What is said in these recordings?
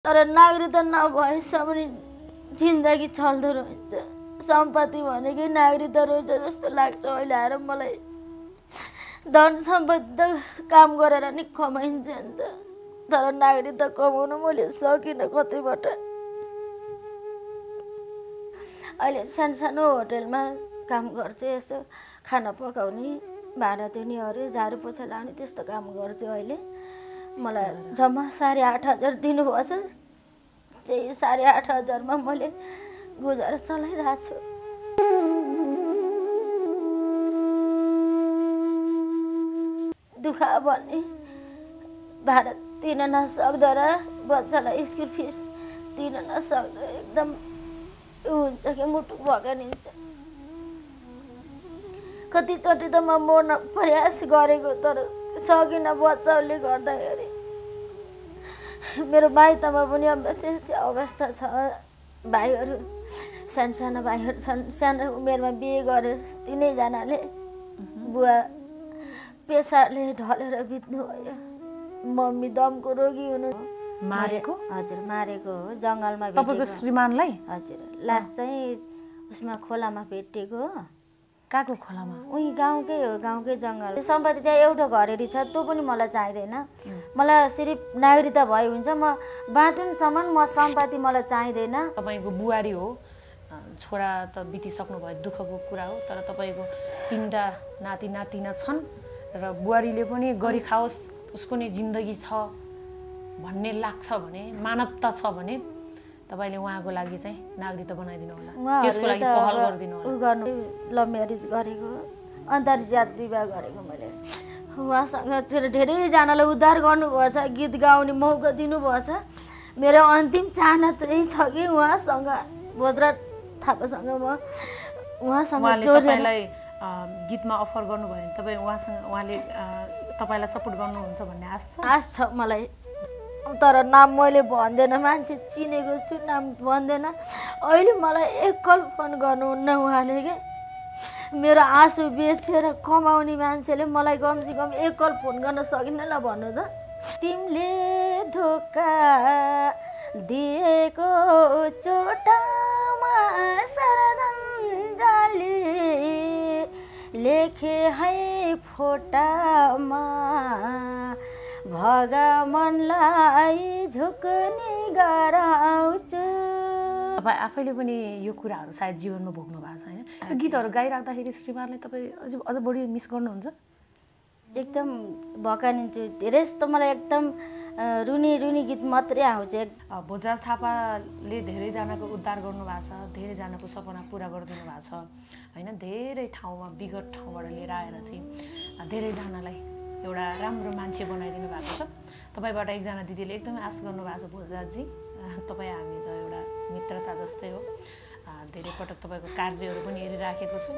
तर नागरिकता नभएसम्म पनि जिन्दगी चल्दो रहन्छ। सम्पत्ति भनेकै नागरिकता रहेछ जस्तो लाग्छ अहिले आएर मलाई। धन सम्पत्ति त काम गरेर नि कमाइन्छ नि त, तर नागरिकता कमाउन मैले सकिनँ कतैबाट। अहिले सानो सानो होटेलमा काम गर्छु, यसो खाना पकाउने, भाँडा धुने अरू झाडु पोछा लाउने त्यस्तो काम गर्छु। अहिले मलाई जम्मा 8,500 दिनुभएको छ। त्यही 8,500 मा मैले गुजारा चलाइरहेको छु। दुःख भन्ने भाडा तिर्न नसक्दा र बच्चालाई स्कुल फिस तिर्न नसक्दा एकदम हुन्छ कि मुटु भगानिन्छ। कतिचोटि त म मर्न प्रयास गरेको तर सकिनँ बच्चाले गर्दाखेरि। मेरो माइतमा पनि अब त्यस्तै अवस्था छ। भाइहरू सानो सानो भाइहरू छन्, सानो उमेरमा बिहे गरे। तिनैजनाले बुवा पेसारले ढलेर बित्नुभयो। मम्मी दमको रोगी हुनु। मारेको? हजुर मारेको हो, जङ्गलमा तपाईँको श्रीमानलाई? हजुर लास चाहिँ उसमा खोलामा भेटेको हो। कहाँको खोलामा? उही गाउँकै हो, गाउँकै जङ्गल। सम्पत्ति त्यहाँ एउटा घरेडी छ, त्यो पनि मलाई चाहिँदैन। मलाई सिर्फ नागरिकता भए हुन्छ, म बाँचुनसम्म म सम्पत्ति मलाई चाहिँदैन। तपाईँको बुहारी हो, छोरा त बितिसक्नु भयो, दुःखको कुरा हो। तर तपाईँको 3टा नाति नातिना छन् र बुहारीले पनि गरी खाओस्, उसको नि जिन्दगी छ भन्ने लाग्छ भने, मानवता छ भने तपाईले उहाँको लागि चाहिँ नागरिकता बनाइदिनु होला, त्यसको लागि पहल गरिदिनु होला। गर्नु लभ म्यारेज गरेको, अन्तर्जात विवाह गरेको मैले। उहाँसँग धेरैजनालाई उद्धार गर्नुभएछ, गीत गाउने मौका दिनुभएछ। मेरो अन्तिम चाहना चाहिँ छ कि उहाँसँग, भोजराज थापासँग म उहाँसँग तपाईँलाई गीतमा अफर गर्नुभयो भने तपाईँ उहाँले तपाईँलाई सपोर्ट गर्नुहुन्छ भन्ने आश छ? आश छ मलाई, तर नाम मैले भन्दैन। मान्छे चिनेको छु, नाम भन्दैन। अहिले मलाई एकल फोन गर्नुहुन्न उहाँले के। मेरो आँसु बेचेर कमाउने मान्छेले मलाई कमसेकम एकल फोन गर्न सकिन्न ल भन्नु त। तिमीले धोका दिएको चोटामा श्रद्धाञ्जली लेखे है फोटामा, भगवानलाई झुक्ने गराउँछु। तपाईँ आफैले पनि यो कुराहरू सायद जीवनमा भोग्नु भएको छ होइन? यो गीतहरू गाइराख्दाखेरि श्रीमानले तपाईँ अझ बढी मिस गर्नुहुन्छ? एकदम भकानिन्छु। धेरै जस्तो मलाई एकदम रुनी गीत मात्रै आउँछ। भोजराज थापाले धेरैजनाको उद्धार गर्नुभएको छ, धेरैजनाको सपना पुरा गरिदिनु भएको छ होइन? धेरै ठाउँमा विगत ठाउँबाट लिएर आएर चाहिँ धेरैजनालाई एउटा राम्रो मान्छे बनाइदिनु भएको छ। तपाईँबाट एकजना दिदीले एकदमै आश गर्नुभएको छ, भोजराजजी तपाईँ हामी त एउटा मित्रता जस्तै हो, धेरै पटक तपाईँको कार्यहरू पनि हेरिराखेको छु,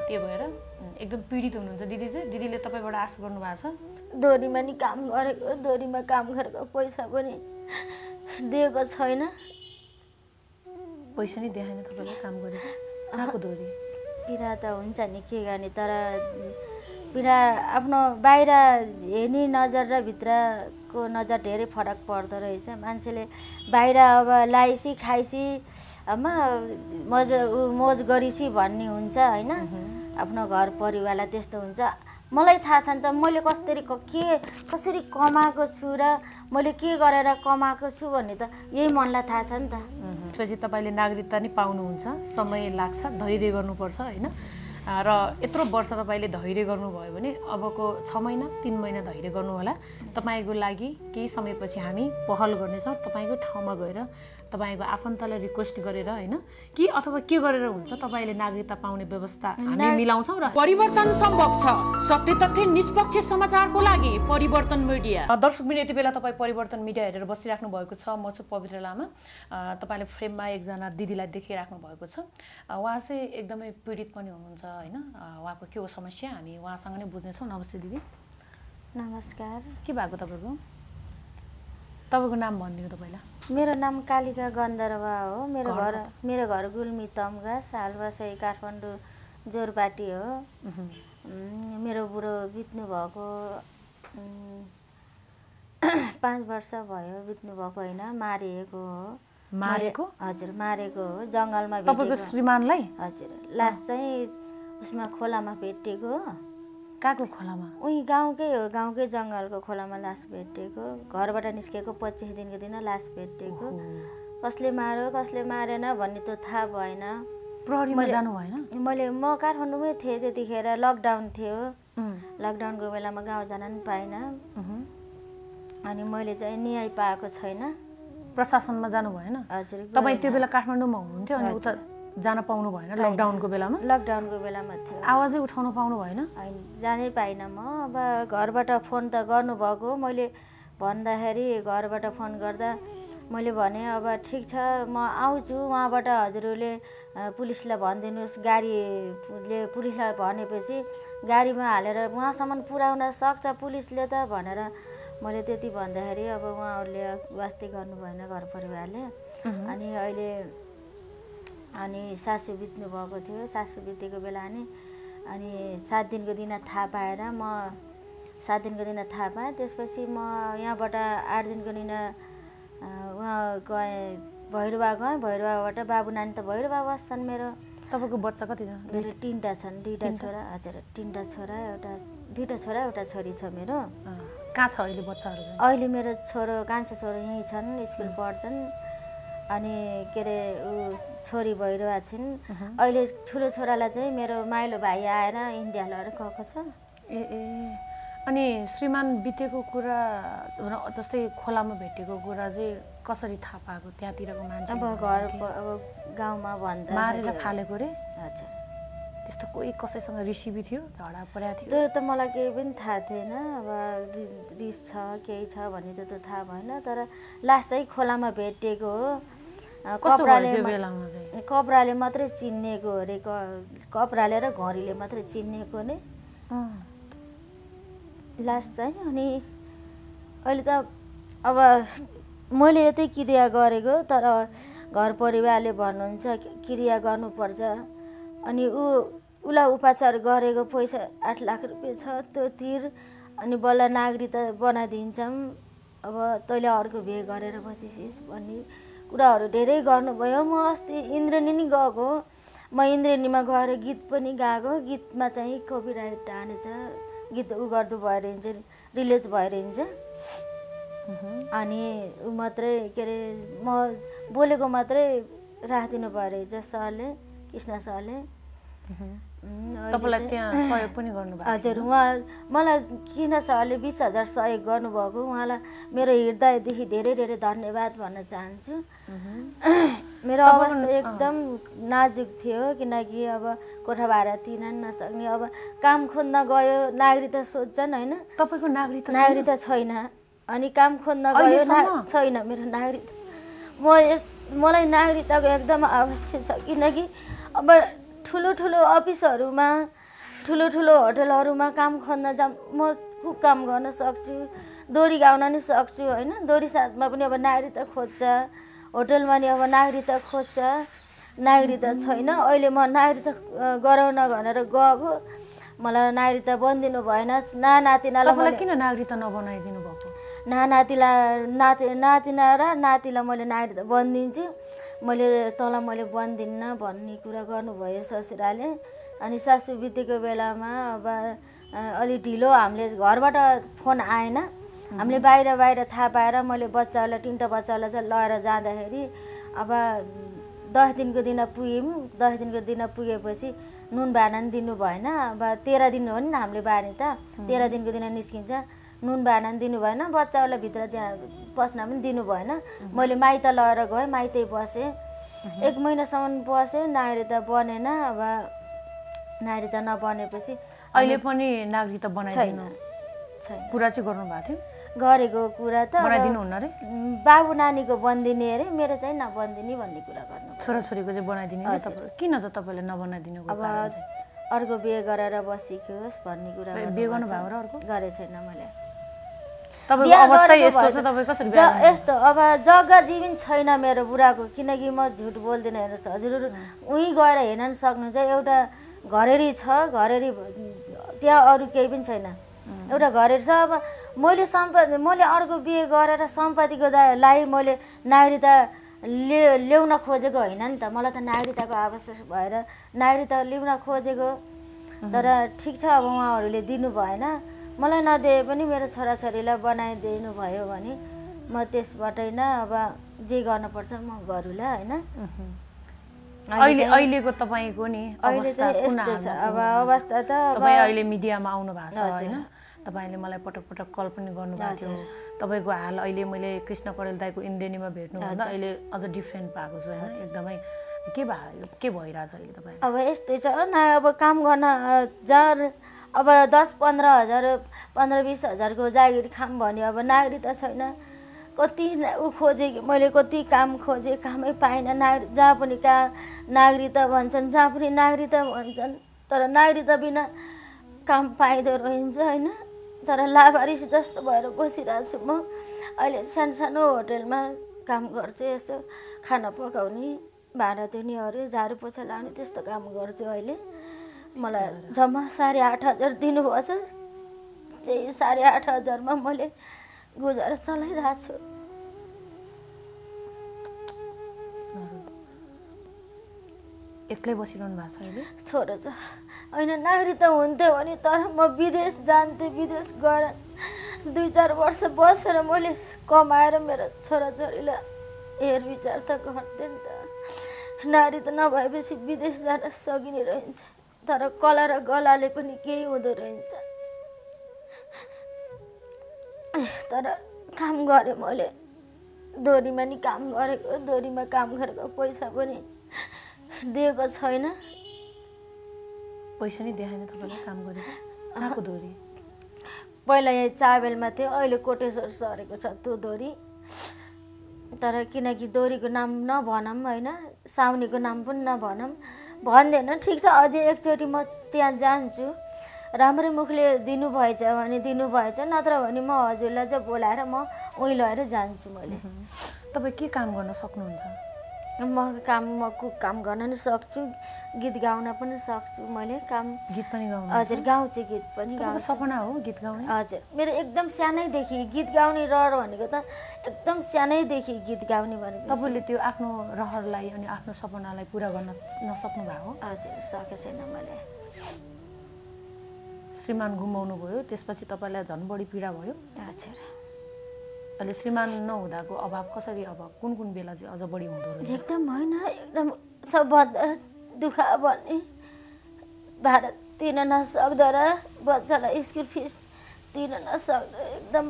त्यही भएर एकदम पीडित हुनुहुन्छ दिदी चाहिँ। दिदीले तपाईँबाट आश गर्नुभएको छ। दोरीमा नि काम गरेको, दोरीमा काम गरेको पैसा पनि दिएको छैन। पैसा नि देखाएन तपाईँले काम गरेको? कहाँको दोरी? पीडा त हुन्छ नि, के गर्ने। तर पीडा आफ्नो बाहिर हेर्ने नजर र भित्रको नजर धेरै फरक पर्दो रहेछ। मान्छेले बाहिर अब लाइसी खाइसी मोज गरिसी भन्ने हुन्छ होइन? आफ्नो घर परिवारलाई त्यस्तो हुन्छ। मलाई थाहा छ नि त, मैले कसरी कमाएको छु र मैले के गरेर कमाएको छु भन्ने त यही मनलाई थाहा छ नि त। त्यसपछि तपाईँले नागरिकता नि पाउनुहुन्छ, समय लाग्छ, धैर्य गर्नुपर्छ होइन? र यत्रो वर्ष तपाईँले धैर्य गर्नुभयो भने अबको 6 महिना 3 महिना धैर्य गर्नु होला। तपाईँको लागि केही समयपछि हामी पहल गर्नेछौँ। तपाईँको ठाउँमा गएर तपाईँको आफन्तलाई रिक्वेस्ट गरेर होइन कि अथवा के गरेर हुन्छ तपाईँले नागरिकता पाउने व्यवस्था हामी मिलाउँछौँ। र परिवर्तन सम्भव छ, सत्य तथ्य निष्पक्ष समाचारको लागि परिवर्तन मिडिया। दर्शकबिन यति बेला तपाईँ परिवर्तन मिडिया हेरेर बसिराख्नु भएको छ। म छु पवित्र लामा। तपाईँले फ्रेममा एकजना दिदीलाई देखिराख्नु भएको छ। उहाँ चाहिँ एकदमै पीडित पनि हुनुहुन्छ होइन? उहाँको के हो समस्या हामी उहाँसँग नै बुझ्नेछौँ। नमस्ते दिदी। नमस्कार। के भएको तपाईँको? तपाईँको नाम भनिदिनु तपाईँलाई। मेरो नाम कालिका गन्धर्वा हो। मेरो घर गुल्मी तम्घा, सालबासै काठमाडौँ जोरपाटी हो। मेरो बुढो बित्नु भएको 5 वर्ष भयो बित्नु भएको होइन, मारिएको हो। मारेको? हजुर मारेको हो, जङ्गलमा तपाईँको भेटेको। श्रीमानलाई? हजुर लास चाहिँ उसमा खोलामा भेटेको हो। कहाँको खोलामा? उही गाउँकै हो, गाउँकै जङ्गलको खोलामा लास भेटेको। घरबाट निस्केको 25 दिनको दिन लास भेटेको। कसले मार्यो कसले मारेन भन्ने त थाहा भएन। प्रहरीमा जानु भएन? म काठमाडौँमै थिएँ त्यतिखेर, लकडाउन थियो। लकडाउनको बेलामा गाउँ जान पनि पाइनँ। अनि मैले चाहिँ न्याय पाएको छैन। प्रशासनमा जानु भएन? हजुर। तपाईँ त्यो बेला काठमाडौँमा हुनुहुन्थ्यो अनि उता जान पाउनु भएन लकडाउनको बेलामा? लकडाउनको बेलामा थियो। आवाजै उठाउन पाउनु भएन? होइन, जानै पाइनँ म। अब घरबाट फोन त गर्नुभएको, मैले भन्दाखेरि घरबाट फोन गर्दा मैले भने अब ठिक छ म आउँछु, उहाँबाट हजुरहरूले पुलिसलाई भनिदिनुहोस्, गाडीले पुलिसलाई भनेपछि गाडीमा हालेर उहाँसम्म पुर्याउन सक्छ पुलिसले त भनेर मैले त्यति भन्दाखेरि अब उहाँहरूले वास्ते गर्नु भएन घर परिवारले। अनि अहिले सासू बित्नु भएको थियो। सासू बितेको बेला अनि 7 दिनको दिन थाहा पाएर म 7 दिनको दिन थाहा पाएँ। त्यसपछि म यहाँबाट 8 दिनको दिन उहाँ गएँ, भैरवा गएँ। भैरवाबाट बाबु नानी त भैरवा बस्छन् मेरो। तपाईँको बच्चा कति छ? मेरो 3टा छन्, 2टा छोरा। हजुर 3टा छोरा, 2टा छोरा 1टा छोरी छ मेरो। कहाँ छ अहिले बच्चाहरू चाहिँ? अहिले मेरो कान्छो छोरो यहीँ छन्, स्कुल पढ्छन्। अनि के अरे ऊ छोरी भैरवा छिन्। अहिले ठुलो छोरालाई चाहिँ मेरो माइलो भाइ आएर इन्डिया लगेर गएको छ। अनि श्रीमान बितेको कुरा जस्तै खोलामा भेटेको कुरा चाहिँ कसरी थाहा पाएको त्यहाँतिरको मान्छे? अब गाउँमा भन्दा मारेर फालेको रे? हजुर। त्यस्तो कोही कसैसँग रिसिभी थियो, झगडा परेको थियो? त्यो त मलाई केही पनि थाहा थिएन। अब रिस छ केही छ भन्ने त थाहा भएन। तर लास चाहिँ खोलामा भेटेको हो। कपडाले मात्रै चिन्नेको अरे, कपडाले र घडीले मात्रै चिन्नेको नि लास चाहिँ। अनि अहिले त अब मैले यतै क्रिया गरेको, तर घर परिवारले भन्नुहुन्छ क्रिया गर्नुपर्छ। अनि उसलाई उपचार गरेको पैसा 8 लाख रुपियाँ छ, त्यो तिर। अनि बल्ल नागरिकता बनाइदिन्छौँ, अब तैँले अर्को बिहे गरेर बसिसिस् भन्ने कुराहरू धेरै गर्नुभयो। म अस्ति इन्द्रेणी नि गएको, म इन्द्रेणीमा गएर गीत पनि गाएको। गीतमा चाहिँ कपिराइट हानेछ, गीत गर्दो भएर हिँड्छ, रिलिज भएर हिँड्छ। अनि ऊ मात्रै के अरे म बोलेको मात्रै राखिदिनु भएर हिँड्छ सरले, कृष्ण सरले। तपाईँलाई त्यहाँ सहयोग पनि गर्नुभयो? हजुर, मलाई किन सरले 20,000 सहयोग गर्नुभएको, उहाँलाई मेरो हृदयदेखि धेरै धेरै धन्यवाद भन्न चाहन्छु। मेरो अवस्था एकदम नाजुक थियो, किनकि अब कोठा भाडा तिर्न नसक्ने। अब काम खोज्न गयो, नागरिकता सोध्छन् होइन। तपाईँको नागरिकता छैन। अनि काम खोज्न गयो, छैन मेरो नागरिकता। मलाई नागरिकताको एकदम आवश्यक छ, किनकि अब ठुलो ठुलो अफिसहरूमा, ठुलो ठुलो होटलहरूमा काम खोज्न जाम, म काम गर्न सक्छु, दोरी गाउन नि सक्छु होइन। दोरी साँझमा पनि अब नागरिकता खोज्छ, होटलमा नि अब नागरिकता खोज्छ, नागरिकता छैन। अहिले म नागरिकता गराउन भनेर गएको, मलाई नागरिकता बनिदिनु भएन। नातिनालाई किन नागरिकता नबनाइदिनु भएको? नातिना र नातिलाई मैले नागरिकता बनिदिन्छु, मैले बन्दिनँ भन्ने कुरा गर्नुभयो ससुराले। अनि सासू बितेको बेलामा अब अलि ढिलो हामीले घरबाट फोन आएन। हामीले बाहिर थाहा पाएर मैले बच्चाहरूलाई 3टा बच्चाहरूलाई चाहिँ लगेर जाँदाखेरि अब 10 दिनको दिन पुग्यौँ। 10 दिनको दिन पुगेपछि नुन बाना पनि दिनु भएन। अब 13 दिन हो नि हामीले बानी त, 13 दिनको दिन निस्किन्छ, नुन बाना पनि दिनु भएन, बच्चाहरूलाई भित्र त्यहाँ पस्न पनि दिनु भएन। मैले माइत लगेर गएँ, माइतै बसेँ। 1 महिनासम्म बसेँ, नागरिकता बनेन। अब नागरिकता नबनेपछि अहिले पनि नागरिकता बनाइदिनु छैन कुरा चाहिँ गर्नुभएको थियो? गरेको कुरा त बनाइदिनु हुन्न रे? बाबु नानीको बन्दिने अरे, मेरो चाहिँ नबन्दिने भन्ने कुरा गर्नु। छोराछोरीको चाहिँ बनाइदिने? किन त तपाईँले नबनाइदिनु? अब अर्को बिहे गरेर बसियोस् भन्ने कुरा। बिहे गर्नुभएको र अर्को? गरे छैन मैले। यस्तो अब जग्गा जीवन छैन मेरो बुढाको, किनकि म झुट बोल्दिनँ। हेर्नुहोस् हजुर, उहीँ गएर हेर्न सक्नुहुन्छ, एउटा घरेरी छ, घरेरी त्यहाँ अरू केही पनि छैन। एउटा घरहरू छ। अब मैले अर्को बिहे गरेर सम्पत्तिको लागि मैले नागरिकता ल्याउन खोजेको होइन नि त। मलाई त नागरिकताको आवश्यक भएर नागरिकता ल्याउन खोजेको। तर ठिक छ, अब उहाँहरूले दिनु भएन, मलाई नदिए पनि मेरो छोराछोरीलाई बनाइदिनु भयो भने म त्यसबाटै नै अब जे गर्नुपर्छ म गरौँला होइन। अहिलेको तपाईँको नि अहिले चाहिँ यस्तो छ अब अवस्था त। तपाईँ अहिले मिडियामा आउनु भएको छ होइन, तपाईँले मलाई पटक पटक कल पनि गर्नुभएको थियो। तपाईँको हाल अहिले मैले कृष्ण पौडेल दाइको इन्डेनीमा भेट्नुभन्दा अहिले अझ डिफ्रेन्ट भएको छु होइन। एकदमै के भइरहेछ अहिले तपाईँ? अब यस्तै छ न, अब काम गर्न अब 10-15 हजार 15-20 हजारको जागिर खाम भन्यो। अब नागरिकता छैन, कति खोजेँ मैले, कति काम खोजेँ, कामै पाइनँ। जहाँ पनि नागरिकता भन्छन्, जहाँ पनि नागरिकता भन्छन्, तर नागरिकता बिना काम पाइँदो रहन्छ होइन। तर लावारिस जस्तो भएर बसिरहेको छु म। अहिले सानो सानो होटेलमा काम गर्छु, यसो खाना पकाउने, भाँडा धुनेहरू, झाडु पोछा लाउने त्यस्तो काम गर्छु। अहिले मलाई जम्मा 8,500 दिनुभएको छ। त्यही 8,500मा मैले गुजारा चलाइरहेको छु। एक्लै बसिरहनु भएको छ अहिले? छोरो छ होइन, नागरिकता हुन्थ्यो भने तर म विदेश जान्थेँ। विदेश गएर 2-4 वर्ष बसेर मैले कमाएर मेरो छोराछोरीलाई हेरविचार त गर्थेँ नि त। नागरिकता नभएपछि विदेश जान सकिने रहन्छ, तर कला र गलाले पनि केही हुँदो रहन्छ। तर काम गरेँ मैले, दोहोरीमा नि काम गरेको, दोहोरीमा काम गरेको पैसा पनि दिएको छैन। पैसा नि देखाएन तपाईँलाई काम गरेको? कहाँको दोहोरी? पहिला यहाँ चाबेलमा थियो, अहिले कोटेश्वर सरेको छ त्यो दोहोरी। तर किनकि दोहोरीको नाम नभनौँ होइन, साउनीको नाम पनि नभनौँ, भन्दैन। ठिक छ, अझै एकचोटि म त्यहाँ जान्छु, राम्रै मुखले दिनुभएछ भने दिनुभएछ, नत्र भने म हजुरलाई चाहिँ बोलाएर म उहीँ लगेर जान्छु। मैले तपाईँ के काम गर्न सक्नुहुन्छ? म कुक काम गर्न पनि सक्छु, गीत गाउन पनि सक्छु। मैले काम गीत पनि गाउनु? हजुर गाउँछु, गीत पनि गाउँछु। सपना हो गीत गाउने? हजुर, मेरो एकदम सानैदेखि गीत गाउने रहर भनेको त एकदम सानैदेखि गीत गाउने भनेको। तपाईँले त्यो आफ्नो रहरलाई अनि आफ्नो सपनालाई पुरा गर्न नसक्नु भएको? हजुर, सकेको छैन मैले। श्रीमान गुमाउनु भयो, त्यसपछि तपाईँलाई झन् बढी पीडा भयो? हजुर। अहिले श्रीमान नहुँदाको अभाव कसरी, अब कुन बेला चाहिँ अझ बढी हुँदो रहेछ? एकदम होइन, एकदम सबभन्दा दुःख भन्ने भाडा तिर्न नसक्दा र बच्चालाई स्कुल फिस तिर्न नसक्दा एकदम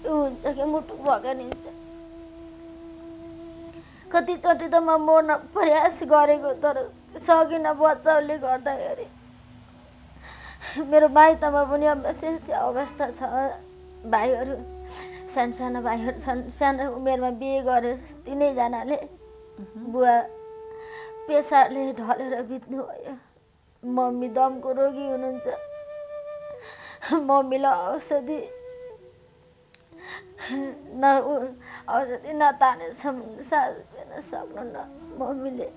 हुन्छ कि मुटु भगानिन्छ। कतिचोटि त म मर्न प्रयास गरेको, तर सकिनँ बच्चाहरूले गर्दाखेरि। मेरो माइतमा पनि अब त्यस्तै अवस्था छ। भाइहरू सानो सानो भाइहरू छन्, सानो उमेरमा बिहे गरे 3जनाले। बुवा पेसारले ढलेर बित्नुभयो, मम्मी दमको रोगी हुनुहुन्छ, मम्मीलाई औषधि नतानेसम्म सास फेर्न सक्नुहुन्न मम्मीले।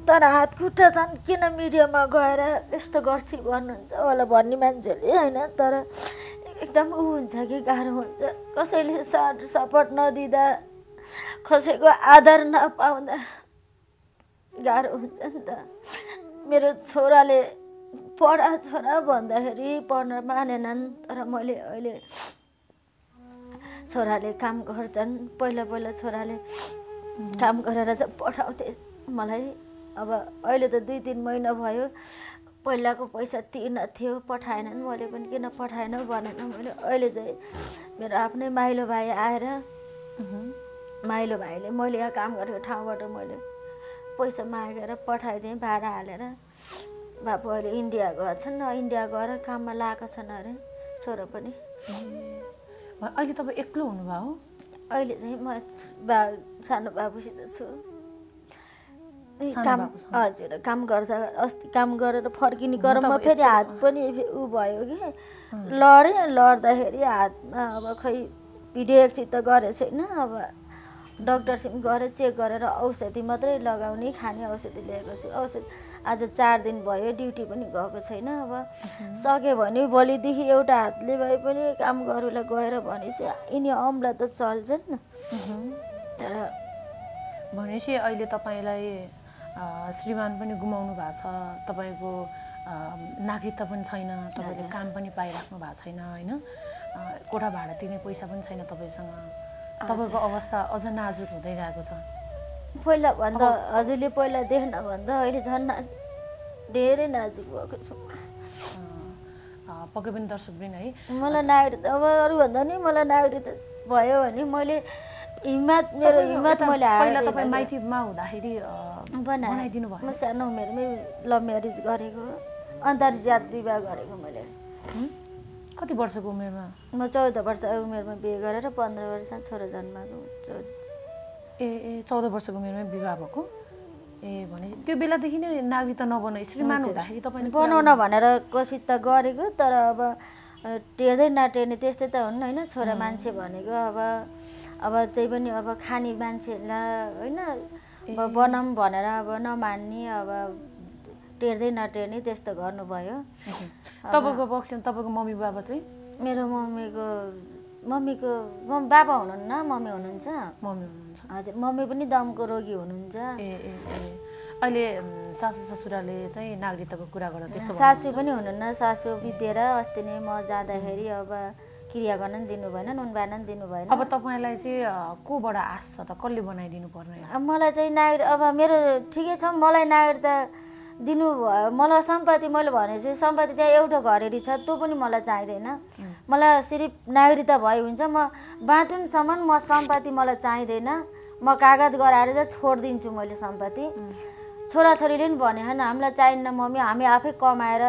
तर हात खुट्टा छन्, किन मिडियामा गएर यस्तो गर्छु भन्नुहुन्छ होला भन्ने मान्छेले होइन। तर एकदम हुन्छ कि गाह्रो हुन्छ, कसैले साथ सपोर्ट नदिँदा, कसैको आदर नपाउँदा गाह्रो हुन्छ नि त। मेरो छोराले छोरा भन्दाखेरि पढ्न मानेनन्, तर मैले अहिले छोराले काम गर्छन्। पहिला छोराले काम गरेर चाहिँ पठाउँथे मलाई। अब अहिले त 2-3 महिना भयो, पहिलाको पैसा तिर्न थियो, पठाएनन्। मैले पनि किन पठाएन भनेन। मैले अहिले चाहिँ मेरो आफ्नै माइलो भाइ आएर, माइलो भाइले मैले यहाँ काम गरेको ठाउँबाट मैले पैसा मागेर पठाइदिएँ, भाडा हालेर। बाबु अहिले इन्डिया गएको छन्, इन्डिया गएर काममा लगाएको छन् अरे छोरा पनि। अहिले तपाईँ एक्लो हुनुभयो? अहिले चाहिँ म सानो बाबुसित छु। हजुर, काम गर्दा अस्ति काम गरेर फर्किने क्रममा फेरि हात पनि उ भयो कि लड्दाखेरि हातमा अब खै भिडियो एकछिन त गरेको छैन। अब डक्टरसिम गएर चेक गरेर औषधि मात्रै लगाउने खाने औषधि ल्याएको छु। औषधि आज 4 दिन भयो, ड्युटी पनि गएको छैन। अब सक्यो भने भोलिदेखि एउटा हातले भए पनि काम गरौँला गएर भनेछु। यिनी अम्ला त चल्छन् तर भनेपछि अहिले तपाईँलाई श्रीमान पनि गुमाउनु भएको छ, तपाईँको नागरिकता पनि छैन, तपाईँले काम पनि पाइराख्नु भएको छैन होइन, कोठा भाडा तिर्ने पैसा पनि छैन तपाईँसँग, तपाईँको अवस्था अझ नाजुक हुँदै गएको छ। पहिला भन्दा हजुरले पहिला देख्न भन्दा अहिले झन् धेरै नाजुक भएको छु। पक्कै पनि दर्शकवृन्द है, मलाई नागरिकता अब अरूभन्दा नि मलाई नागरिकता भयो भने मैले मेरो हिम्मत मैले पहिला तपाईँ माइतीमा हुँदाखेरि बनाइदिनु भयो? म सानो उमेरमै लभ म्यारेज गरेको, अन्तर्जात विवाह गरेको मैले। कति वर्षको उमेरमा? म 14 वर्ष उमेरमा बिहे गरेर 15 वर्ष छोरा जन्माएको। ए 14 वर्षको उमेरमै विवाह भएको? ए भनेपछि त्यो बेलादेखि नै नागरिकता नबनाई श्रीमान हुँदाखेरि तपाईँले बनाउन भनेर कोसिस त गरेको, तर अब टेर्दै नटेर्ने त्यस्तै त हुन्न होइन। छोरा मान्छे भनेको अब त्यही पनि अब खाने मान्छेलाई होइन अब बनाऊँ भनेर अब नमान्ने, अब टेर्दै नटेर्ने त्यस्तो गर्नुभयो। तपाईँको पक्षमा तपाईँको मम्मी बाबा चाहिँ? मेरो मम्मीको बाबा हुनुहुन्न, मम्मी हुनुहुन्छ। मम्मी हुनुहुन्छ? हजुर, मम्मी पनि दमको रोगी हुनुहुन्छ। ए अहिले सासू ससुराले चाहिँ नागरिकताको कुरा गर्दा त्यस्तो? सासू पनि हुनुहुन्न, सासू बितेर अस्ति नै म जाँदाखेरि अब क्रिया गर्न पनि दिनु भएन, नुन बार्न पनि दिनु भएन। अब तपाईँलाई चाहिँ कोबाट आश छ त, कसले बनाइदिनु पर्ने? मलाई चाहिँ अब मेरो ठिकै छ, मलाई नागरिकता दिनुभयो। मलाई सम्पत्ति मैले भनेपछि सम्पत्ति त्यहाँ एउटा घरेरी छ, त्यो पनि मलाई चाहिँदैन। मलाई सिर्फ नागरिकता भयो हुन्छ, म बाँचुनसम्म म सम्पत्ति मलाई चाहिँदैन। म कागज गराएर चाहिँ छोडिदिन्छु मैले सम्पत्ति। छोराछोरीले पनि भने होइन हामीलाई चाहिन्न मम्मी, हामी आफै कमाएर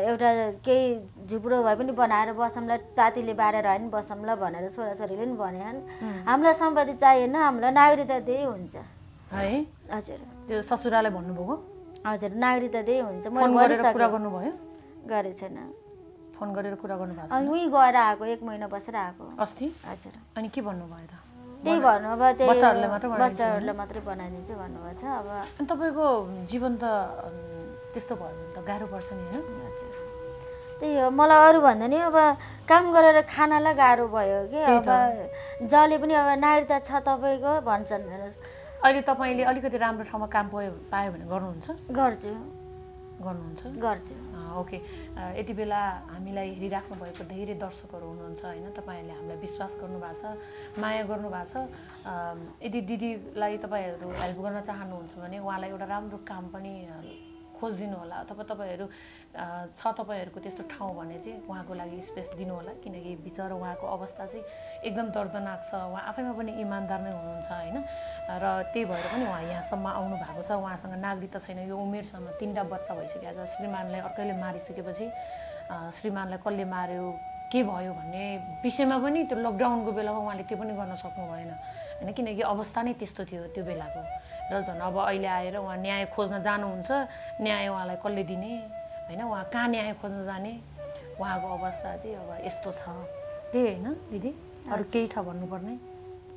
एउटा केही झुप्रो भए पनि बनाएर बसौँला, पातीले बारेर होइन बसौँला भनेर छोराछोरीले पनि भने। हामीलाई सम्पत्ति चाहिएन, हामीलाई नागरिकता दिए हुन्छ है। हजुर, त्यो ससुराले भन्नुभयो? हजुर, नागरिकता दिए हुन्छ। मैले कुरा गर्नुभयो? गरेको छैन। फोन गरेर कुरा गर्नुभएको छ? उहीँ गएर आएको, 1 महिना बसेर आएको अस्ति। हजुर, अनि के भन्नुभयो त? त्यही भन्नु अब त्यही बच्चाहरूलाई मात्रै बनाइदिन्छु भन्नुभएको छ। अब अनि तपाईँको जीवन त त्यस्तो भयो भने त गाह्रो पर्छ नि होइन? हजुर, त्यही हो। मलाई अरू भन्दा नि अब काम गरेर खानलाई गाह्रो भयो कि। अब जसले पनि अब नागरिकता छ तपाईँको भन्छन्। अहिले तपाईँले अलिकति राम्रो ठाउँमा काम पायो भने गर्नुहुन्छ? गर्छु। ओके, यति बेला हामीलाई हेरिराख्नु भएको धेरै दर्शकहरू हुनुहुन्छ होइन, तपाईँहरूले हामीलाई विश्वास गर्नुभएको छ, माया गर्नुभएको छ। यदि दिदीलाई तपाईँहरू हेल्प गर्न चाहनुहुन्छ भने उहाँलाई एउटा राम्रो काम पनि खोजिदिनु होला, अथवा तपाईँहरू तपाईँहरूको त्यस्तो ठाउँ भने चाहिँ उहाँको लागि स्पेस दिनु होला, किनकि बिचरा उहाँको अवस्था चाहिँ एकदम दर्दनाक छ। उहाँ आफैमा पनि इमान्दार नै हुनुहुन्छ होइन, र त्यही भएर पनि उहाँ यहाँसम्म आउनु भएको छ। उहाँसँग नागरिकता छैन, यो उमेरसम्म 3टा बच्चा भइसकेको छ। श्रीमानलाई अर्कैले मारिसकेपछि श्रीमानलाई कसले मार्यो के भयो भन्ने विषयमा पनि त्यो लकडाउनको बेलामा उहाँले त्यो पनि गर्न सक्नु भएन होइन, किनकि अवस्था नै त्यस्तो थियो त्यो बेलाको। र झन् अब अहिले आएर उहाँ न्याय खोज्न जानुहुन्छ, न्याय उहाँलाई कसले दिने होइन, उहाँ कहाँ न्याय खोज्न जाने, उहाँको अवस्था चाहिँ अब यस्तो छ। त्यही होइन दिदी, अरू केही छ भन्नुपर्ने?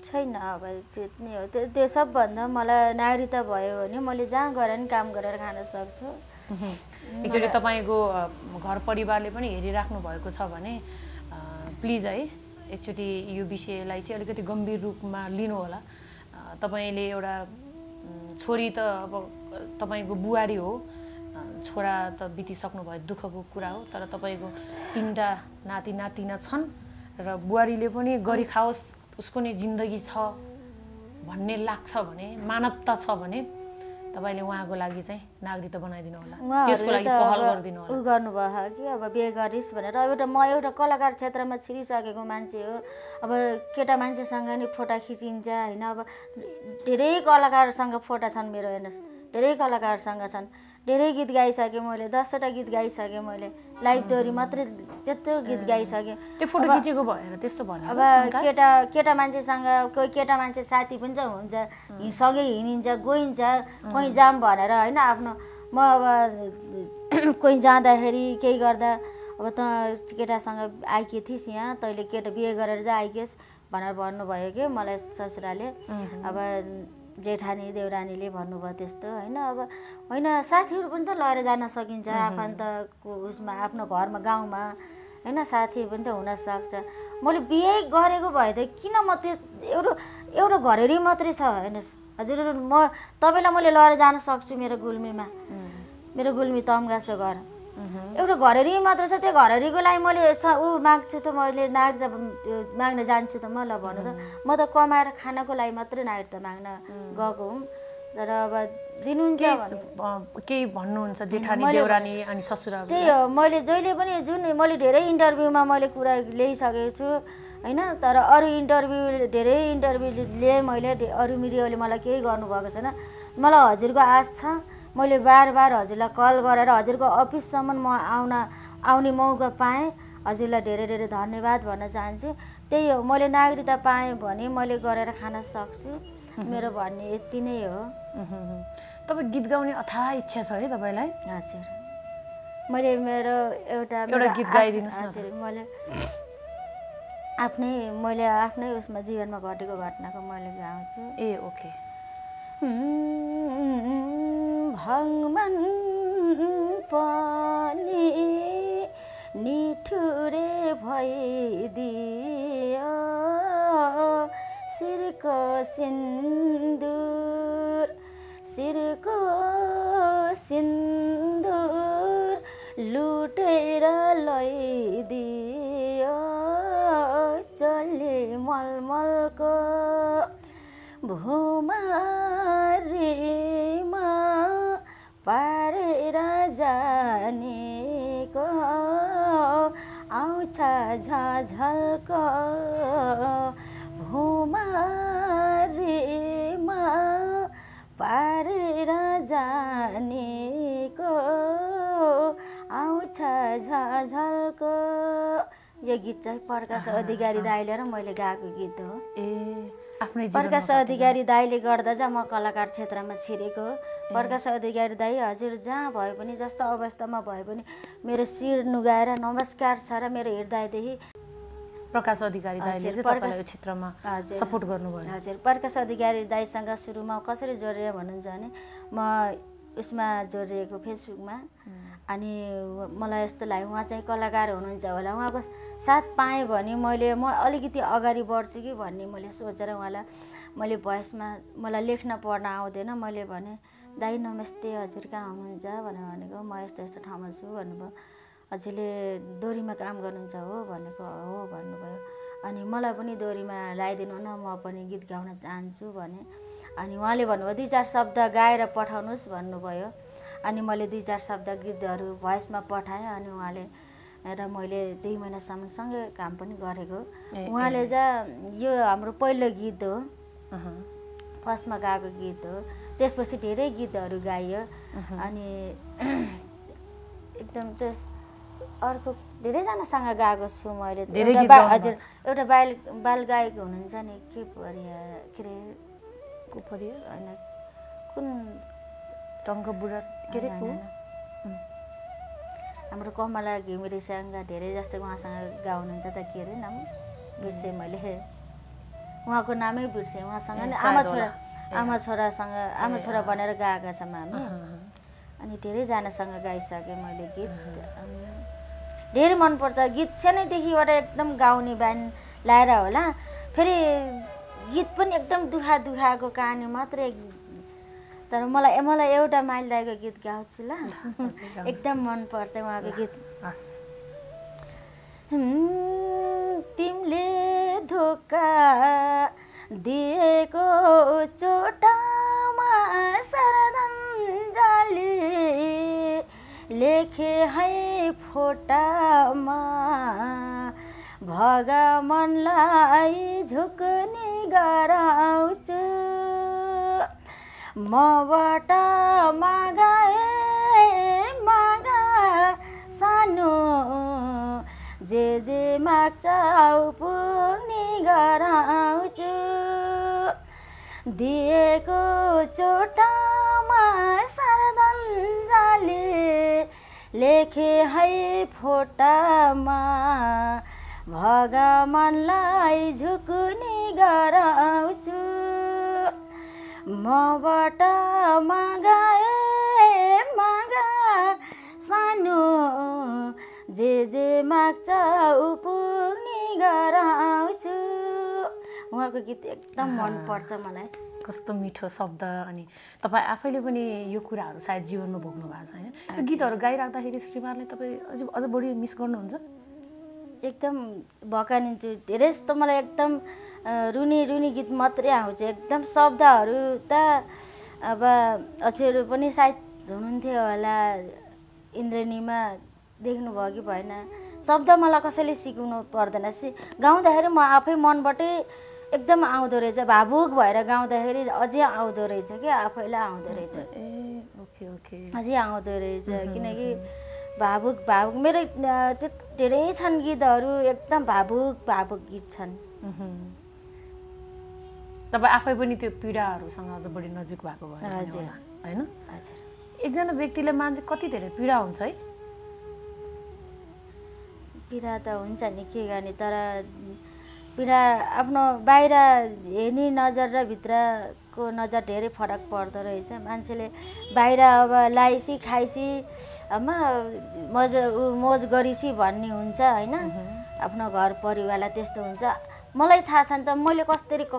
छैन, अब त्यति हो। त्यो सबभन्दा मलाई नागरिकता भयो भने मैले जहाँ गएर पनि काम गरेर खान सक्छु। एकचोटि तपाईँको घर परिवारले पनि हेरिराख्नु भएको छ भने प्लिज है एकचोटि यो विषयलाई चाहिँ अलिकति गम्भीर रूपमा लिनु होला। तपाईँले एउटा छोरी त अब तपाईँको बुहारी हो, छोरा त बितिसक्नु भयो, दुःखको कुरा हो, तर तपाईँको 3टा नाति नातिना छन् र बुहारीले पनि गरी खाओस्, उसको नि जिन्दगी छ भन्ने लाग्छ भने, मानवता छ भने तपाईँले उहाँको लागि चाहिँ नागरिकता बनाइदिनु होला, त्यसको लागि पहल गरिदिनु होला। गर्नुभयो कि अब बिहे गरिस् भनेर। अब म एउटा कलाकार क्षेत्रमा छिरिसकेको मान्छे हो। अब केटा मान्छेसँग नि फोटा खिचिन्छ होइन, अब धेरै कलाकारसँग फोटा छन् मेरो, हेर्नुहोस् धेरै कलाकारसँग छन्। धेरै गीत गाइसकेँ मैले, 10वटा गीत गाइसकेँ मैले, लाइभ दोहोरी मात्रै त्यत्रो गीत गाइसकेँ। त्यो फोटो खिचेको भएर त्यस्तो भन्नु? अब केटा मान्छेसँग कोही केटा मान्छे साथी पनि त हुन्छ, सँगै हिँडिन्छ गइन्छ कहीँ जाम भनेर होइन आफ्नो। म अब कोही जाँदाखेरि केही गर्दा अब त केटासँग आइके थिइस् यहाँ, तैँले केटा बिहे गरेर चाहिँ आइकेस् भनेर भन्नुभयो कि मलाई ससुराले। अब जेठानी देउरानीले भन्नुभयो त्यस्तो होइन। अब होइन साथीहरू पनि त लिएर जान सकिन्छ आफन्तको उसमा आफ्नो घरमा गाउँमा होइन साथी पनि त हुनसक्छ। मैले बिहे गरेको भए त किन म एउटा घरेरी मात्रै छ हेर्नुहोस् हजुर म तपाईँलाई मैले लिएर जान सक्छु मेरो गुल्मीमा मेरो गुल्मी तम्गासो घर एउटा घरेरी मात्र छ। त्यो घरेरीको लागि मैले ऊ माग्छु त मैले नागरिकता माग्न जान्छु त म ल भन्नु त म त कमाएर खानको लागि मात्रै नागरिकता माग्न गएको हुँ। तर अब दिनुहुन्छ केही भन्नुहुन्छ जेठानी देउरानी अनि ससुरा? त्यही हो मैले जहिले पनि जुन मैले धेरै इन्टरभ्यूमा मैले कुरा ल्याइसकेको छु होइन। तर अरू धेरै इन्टरभ्यू लिएँ मैले अरू मिडियाले मलाई केही गर्नुभएको छैन। मलाई हजुरको आश छ मैले बार हजुरलाई कल गरेर हजुरको अफिससम्म म आउने मौका पाएँ। हजुरलाई धेरै धेरै धन्यवाद भन्न चाहन्छु। त्यही हो मैले नागरिकता पाएँ भने मैले गरेर खान सक्छु मेरो भन्ने यति नै हो। तपाईँ गीत गाउने अथाह इच्छा छ है तपाईँलाई? हजुर मैले मेरो एउटा गीत गाइदिनुहोस् न। हजुर मैले आफ्नै उसमा जीवनमा घटेको घटनाको मैले गाउँछु। ए ओके। भगवान पनि निठुरे भइदियो शिरको सिन्दुर लुटेर लैदियो चल्ली मलमलको भुमारीमा पारेर जानेको आउँछ झझल्को भुमारीमा पारेर जानेको आउँछ झझल्को। यो गीत चाहिँ प्रकाश अधिकारी दाइले र मैले गाएको गीत हो। प्रकाश अधिकारी दाइले गर्दा चाहिँ म कलाकार क्षेत्रमा छिरेको हो। प्रकाश अधिकारी दाइ हजुर जहाँ भए पनि जस्तो अवस्थामा भए पनि मेरो शिर नुगाएर नमस्कार छ र मेरो हृदयदेखि प्रकाश अधिकारी दाइले चाहिँ तपाईलाई यो क्षेत्रमा सपोर्ट गर्नुभयो। हजुर प्रकाश अधिकारी दाइसँग सुरुमा कसरी जोडिएर भन्नुहुन्छ भने म उसमा जोडिएको फेसबुकमा अनि मलाई यस्तो लाग्यो उहाँ चाहिँ कलाकार हुनुहुन्छ होला उहाँको साथ पाएँ भने म अलिकति अगाडि बढ्छु कि भन्ने मैले सोचेर उहाँलाई मैले भोइसमा मलाई लेख्न पढ्न आउँदैन मैले भने दाइ नमस्ते हजुर कहाँ हुनुहुन्छ भनेको म यस्तो यस्तो ठाउँमा छु भन्नुभयो। हजुरले डोरीमा काम गर्नुहुन्छ हो भनेको हो भन्नुभयो। अनि मलाई पनि डोरीमा लगाइदिनु न म पनि गीत गाउन चाहन्छु भने अनि उहाँले भन्नुभयो 2-4 शब्द गाएर पठाउनुहोस् भन्नुभयो। अनि मैले 2-4 शब्द गीतहरू भोइसमा पठाएँ अनि उहाँले र मैले 2 महिनासम्म सँगै काम पनि गरेको। उहाँले चाहिँ यो हाम्रो पहिलो गीत हो फर्स्टमा गाएको गीत हो। त्यसपछि धेरै गीतहरू गाइयो अनि एकदम त्यस अर्को धेरैजनासँग गाएको छु मैले। हजुर एउटा बाल गायक हुनुहुन्छ नि के परिया के अरे को परिया होइन कुन टङ्क बुढा के अरे को हाम्रो कमला घिमिरेसँग धेरै जस्तो उहाँसँग गाउनुहुन्छ त के अरे नाम बिर्सेँ मैले उहाँको नामै बिर्सेँ। उहाँसँग नि आमा छोरा भनेर गाएका छौँ हामी अनि धेरैजनासँग गाइसकेँ मैले गीत। धेरै मनपर्छ गीत सानैदेखिबाट एकदम गाउने बानी लाएर होला। फेरि गीत पनि एकदम दुखाको कहानी मात्रै तर मलाई एउटा माइल दाइको गीत गाउँछु ल एकदम मनपर्छ उहाँको गीत। तिमीले धोका दिएको चोटामा श्रद्धाञ्जली लेखे है फोटामा भगवानलाई झुक्ने गराउँछु मबाट मागाए मागा सानो जे माग्छौ पुग्ने गराउँछु दिएको चोटामा श्रद्धाञ्जली लेखे है फोटामा भगवानलाई झुक्ने गराउँछु मबाट मागाए मागा सानो जे माग्छ पुग्ने गराउँछु। उहाँको गीत एकदम मनपर्छ मलाई। कस्तो मिठो शब्द। अनि तपाईँ आफैले पनि यो कुराहरू सायद जीवनमा भोग्नु भएको छ होइन? यो गीतहरू गाइराख्दाखेरि श्रीमानले तपाईँ अझ बढी मिस गर्नुहुन्छ? एकदम भकानिन्छु। धेरै जस्तो मलाई एकदम रुनी गीत मात्रै आउँछ। एकदम शब्दहरू त अब हजुरहरू पनि सायद हुनुहुन्थ्यो होला इन्द्रेणीमा, देख्नुभयो कि भएन। शब्द मलाई कसैले सिकाउनु पर्दैन। गाउँदाखेरि म आफै मनबाटै एकदम आउँदो रहेछ। भावुक भएर गाउँदाखेरि अझै आउँदो रहेछ कि आफैलाई आउँदो रहेछ। ओके अझै आउँदो रहेछ किनकि भावुक मेरो धेरै छन् गीतहरू एकदम भावुक गीत छन्। तपाईँ आफै पनि त्यो पीडाहरूसँग अझ बढी नजिक भएको भयो होइन? हजुर। एकजना व्यक्तिले मान्छे कति धेरै पीडा हुन्छ है? पीडा त हुन्छ नि, के गर्ने। तर पीडा आफ्नो बाहिर हेर्ने नजर र भित्रको नजर धेरै फरक पर्दो रहेछ। मान्छेले बाहिर अब लाइसी खाइसी मोज गरिसी भन्ने हुन्छ होइन? आफ्नो घर परिवारलाई त्यस्तो हुन्छ। मलाई थाहा छ नि त मैले कसरी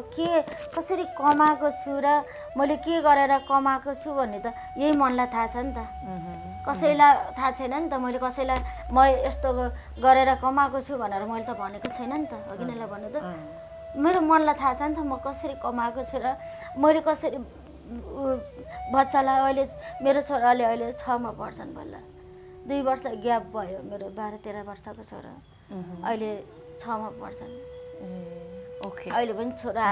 कमाएको छु र मैले के गरेर कमाएको छु भन्ने त यही मनलाई थाहा छ नि त। कसैलाई थाहा छैन नि त मैले कसैलाई म यस्तो गरेर कमाएको छु भनेर मैले त भनेको छैन नि त। अघि नैलाई भन्नु त मेरो मनलाई थाहा छ नि त म कसरी कमाएको छु र मैले कसरी बच्चालाई अहिले मेरो छोराले अहिले 6मा पढ्छन् बल्ल 2 वर्ष ग्याप भयो। मेरो 12-13 वर्षको छोरा अहिले 6मा पढ्छन्। अहिले पनि छोरा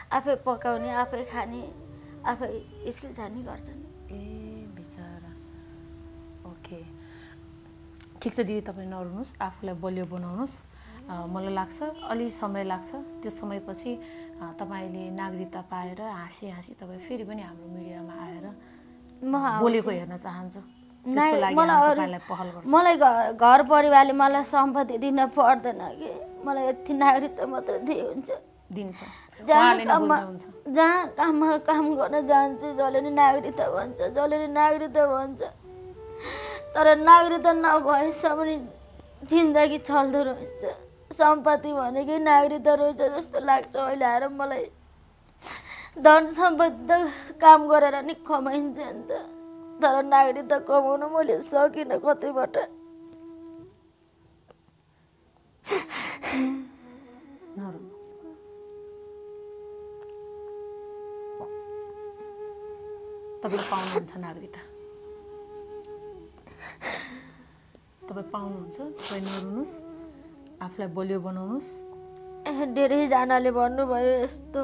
आफै पकाउने आफै खाने आफै स्कुल जाने गर्छन्। बिचरा। ओके ठिक छ दिदी, तपाईँ नरुनुहोस्, आफूलाई बलियो बनाउनुहोस्। मलाई लाग्छ अलि समय लाग्छ। त्यो समयपछि तपाईँले नागरिकता पाएर हाँसी तपाईँ फेरि पनि हाम्रो मिडियामा आएर बोलेको हेर्न चाहन्छु। मलाई घर परिवारले मलाई सम्पत्ति दिन पर्दैन कि मलाई यति नागरिकता मात्र दिन्छ। जहाँ काम गर्न जान्छु जसले नि नागरिकता भन्छ तर नागरिकता नभएसम्म पनि जिन्दगी चल्दो रहेछ। सम्पत्ति भनेकै नागरिकता रहेछ जस्तो लाग्छ अहिले आएर मलाई। धन सम्पत्ति त काम गरेर नि कमाइन्छ नि त, तर नागरिकता कमाउन मैले सकिनँ कतैबाट। तपाईँ पाउनुहुन्छ नागरिकता? तपाईँ पाउनुहुन्छ? तपाईँ नरुनुहोस्, आफूलाई बलियो बनाउनुहोस्। धेरैजनाले भन्नुभयो यस्तो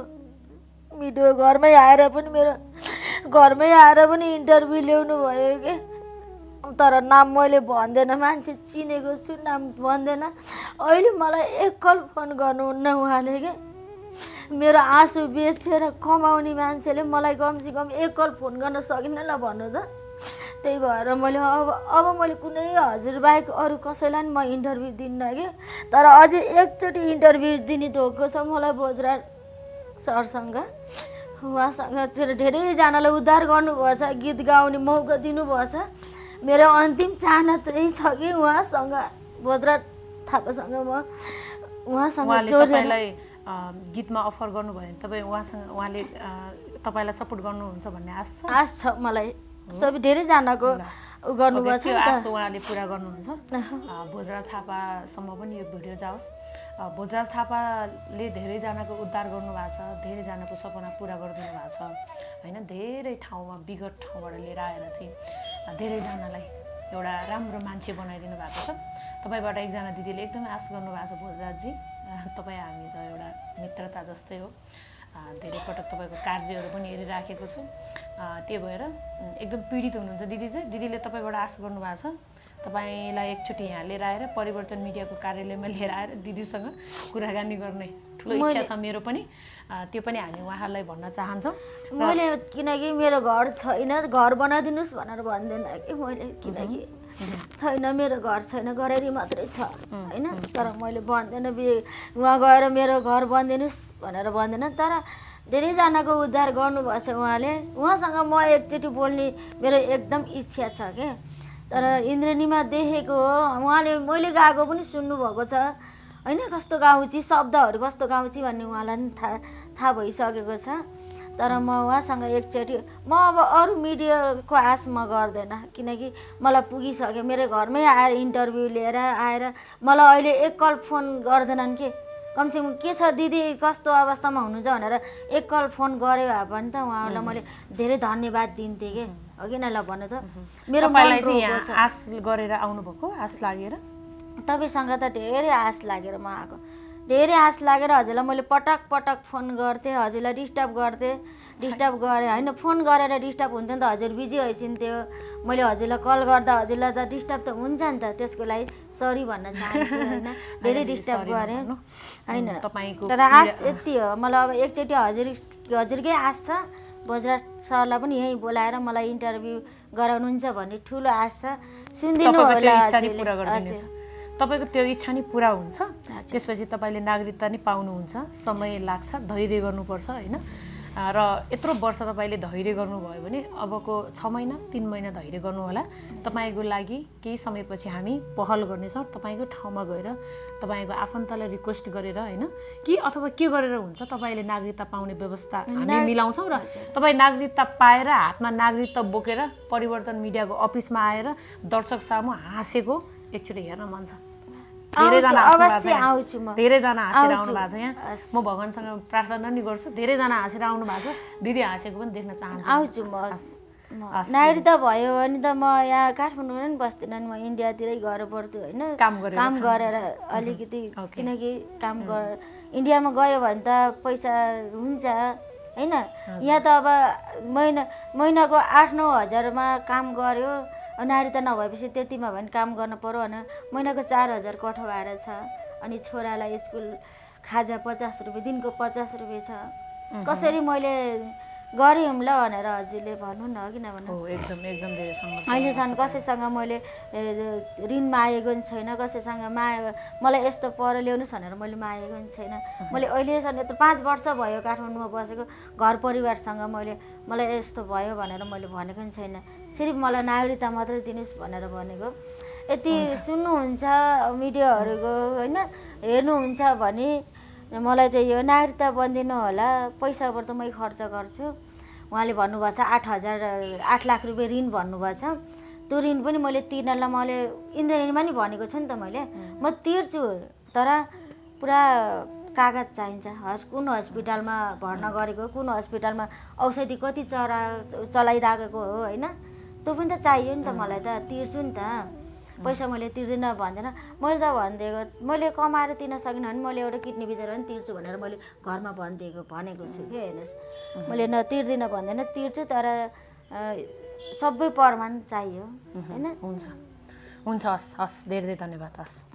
भिडियो घरमै आएर पनि इन्टरभ्यू ल्याउनु भयो कि, तर नाम मैले भन्दैन। मान्छे चिनेको छु नाम भन्दैन। अहिले मलाई एकल फोन गर्नुहुन्न उहाँले के। मेरो आँसु बेचेर कमाउने मान्छेले मलाई कमसेकम एकल फोन गर्न सकिनँ ल भन्नु त। त्यही भएर मैले अब मैले कुनै हजुरबाहेक अरू कसैलाई म इन्टरभ्यू दिन्न कि। तर अझै एकचोटि इन्टरभ्यू दिने धोको छ मलाई भोजराज सरसँग। उहाँसँग धेरैजनालाई उद्धार गर्नुभएको छ, गीत गाउने मौका दिनुभएको छ। मेरो अन्तिम चाहना त्यही छ कि उहाँसँग भोजराज थापासँग उहाँसँग तपाईँलाई गीतमा अफर गर्नुभयो भने तपाईँ उहाँले तपाईँलाई सपोर्ट गर्नुहुन्छ भन्ने आश छ मलाई। सबै धेरैजनाको गर्नुभएको छ आश उहाँले पुरा गर्नुहुन्छ। भोजराज थापासम्म पनि यो भिडियो जाओस्। भोजराज थापाले धेरैजनाको उद्धार गर्नुभएको छ, धेरैजनाको सपना पुरा गरिदिनु भएको छ होइन? धेरै ठाउँमा विगत ठाउँबाट लिएर आएर चाहिँ धेरैजनालाई एउटा राम्रो मान्छे बनाइदिनु भएको छ। तपाईँबाट एकजना दिदीले एकदमै आश गर्नुभएको छ भोजराजजी, तपाईँ हामी त एउटा मित्रता जस्तै हो। धेरै पटक तपाईँको कार्यहरू पनि हेरिराखेको छु। त्यही भएर एकदम पीडित हुनुहुन्छ दिदी चाहिँ। दिदीले तपाईँबाट आश गर्नुभएको छ तपाईँलाई एकचोटि यहाँ लिएर आएर परिवर्तन मिडियाको कार्यालयमा लिएर आएर दिदीसँग कुराकानी गर्ने ठुलो इच्छा छ मेरो पनि। त्यो पनि हामी उहाँलाई भन्न चाहन्छौँ। मैले किनकि मेरो घर छैन, घर बनाइदिनुहोस् भनेर भन्दैन कि मैले, किनकि छैन मेरो घर छैन, घरेरी मात्रै छ होइन। तर मैले भन्दैन उहाँ गएर मेरो घर बनिदिनुहोस् भनेर भन्दैन। तर धेरैजनाको उद्धार गर्नुभएको छ उहाँले। उहाँसँग म एकचोटि बोल्ने मेरो एकदम इच्छा छ क्या। तर इन्द्रेणीमा देखेको हो उहाँले, मैले गाएको पनि सुन्नुभएको छ होइन, कस्तो गाउँची, शब्दहरू कस्तो गाउँची भन्ने उहाँलाई पनि थाहा भइसकेको छ। तर म उहाँसँग एकचोटि, म अब अरू मिडियाको आश म गर्दैन, किनकि मलाई पुगिसक्यो। मेरो घरमै आएर इन्टरभ्यू लिएर आएर मलाई अहिले एकल फोन गर्दैनन् कि, कमसेकम के छ दिदी, कस्तो अवस्थामा हुनुहुन्छ भनेर एकल फोन गऱ्यो भए पनि त उहाँहरूलाई मैले धेरै धन्यवाद दिन्थेँ कि, हो कि न? ल भन्नु त, मेरो तपाईँलाई चाहिँ यहाँ आश गरेर आउनुभएको, आश लागेर? तपाईँसँग त धेरै आश लागेर म आएको, धेरै आश लागेर हजुरलाई मैले पटक पटक फोन गर्थेँ, हजुरलाई डिस्टर्ब गरेँ होइन, फोन गरेर डिस्टर्ब हुन्थ्यो नि त, हजुर बिजी भइसिन्थ्यो। मैले हजुरलाई कल गर्दा हजुरलाई त डिस्टर्ब त हुन्छ नि त, त्यसको लागि सरी भन्न चाहन्छु होइन, धेरै डिस्टर्ब गरेँ होइन। तर आश यति हो मलाई, अब एकचोटि हजुरकै आश छ, बजराज सरलाई पनि यहीँ बोलाएर मलाई इन्टरभ्यू गराउनुहुन्छ भन्ने ठुलो आश छ। सुनिदिनु होला, तपाईँको त्यो इच्छा नि पुरा हुन्छ, त्यसपछि तपाईँले नागरिकता नि पाउनुहुन्छ। समय लाग्छ, धैर्य गर्नुपर्छ होइन। र यत्रो वर्ष तपाईँले धैर्य गर्नुभयो भने अबको 6 महिना 3 महिना धैर्य गर्नु होला। तपाईँको लागि केही समयपछि हामी पहल गर्नेछौँ। तपाईँको ठाउँमा गएर तपाईँको आफन्तलाई रिक्वेस्ट गरेर होइन, कि अथवा के गरेर हुन्छ तपाईँले नागरिकता पाउने व्यवस्था हामी मिलाउँछौँ। र तपाईँ नागरिकता पाएर हातमा नागरिकता बोकेर परिवर्तन मिडियाको अफिसमा आएर दर्शक सामु हाँसेको एकचोटि हेर्न मन छ। धेरैजना हाँसेर आउनु भएको छ यहाँ। म भगवान्सँग प्रार्थना नि गर्छु, धेरैजना हाँसेर आउनु भएको छ, दिदी हाँसेको पनि देख्न चाहन्छु। आउँछु म। नागरिकता भयो भने त म यहाँ काठमाडौँमा पनि बस्दिनँ, म इन्डियातिरै गएर पर्थ्यो होइन, काम गरेर अलिकति, किनकि काम इन्डियामा गयो भने त पैसा हुन्छ होइन। यहाँ त अब महिनाको 8-9 हजारमा काम गर्यो, नागरिकता नभएपछि त्यतिमा भयो भने काम गर्न पर्यो भने महिनाको 4,000 कठवाएर छ। अनि छोरालाई स्कुल खाजा 50 रुपियाँ, दिनको 50 रुपियाँ छ। कसरी मैले गरेँ ल भनेर हजुरले भन्नु न, किनभने एकदम धेरै सङ्घर्ष अहिलेसम्म कसैसँग मैले ऋण मागेको पनि छैन, कसैसँग मलाई यस्तो पर ल्याउनुहोस् भनेर मैले मागेको पनि छैन। मैले अहिलेसम्म यत्रो 5 वर्ष भयो काठमाडौँमा बसेको, घर परिवारसँग मलाई यस्तो भयो भनेर मैले भनेको पनि छैन। सिर्फ मलाई नागरिकता मात्रै दिनुहोस् भनेर भनेको। यति सुन्नुहुन्छ मिडियाहरूको होइन, हेर्नुहुन्छ भने मलाई चाहिँ यो नागरिकता बनिदिनु होला, पैसाबाट त मै खर्च गर्छु। उहाँले भन्नुभएको छ 8 लाख रुपियाँ ऋण भन्नुभएको छ। त्यो ऋण पनि मैले तिर्नलाई मैले इन्द्रेणीमा नि भनेको छु नि त, म तिर्छु। तर पुरा कागज चाहिन्छ, कुन हस्पिटलमा भर्ना गरेको, कुन हस्पिटलमा औषधि कति चलाइराखेको हो होइन, त्यो पनि त चाहियो नि त, मलाई त तिर्छु नि त। पैसा मैले तिर्दिनँ भन्दैन, मैले त भनिदिएको, मैले कमाएर तिर्न सकिनँ भने मैले एउटा किडनी बेचेर पनि तिर्छु भनेर मैले घरमा भनेको छु कि हेर्नुहोस्, मैले तिर्दिनँ भन्दैन, तिर्छु। तर सबै प्रमाण चाहियो होइन। हुन्छ हस्, धेरै धन्यवाद। हस्।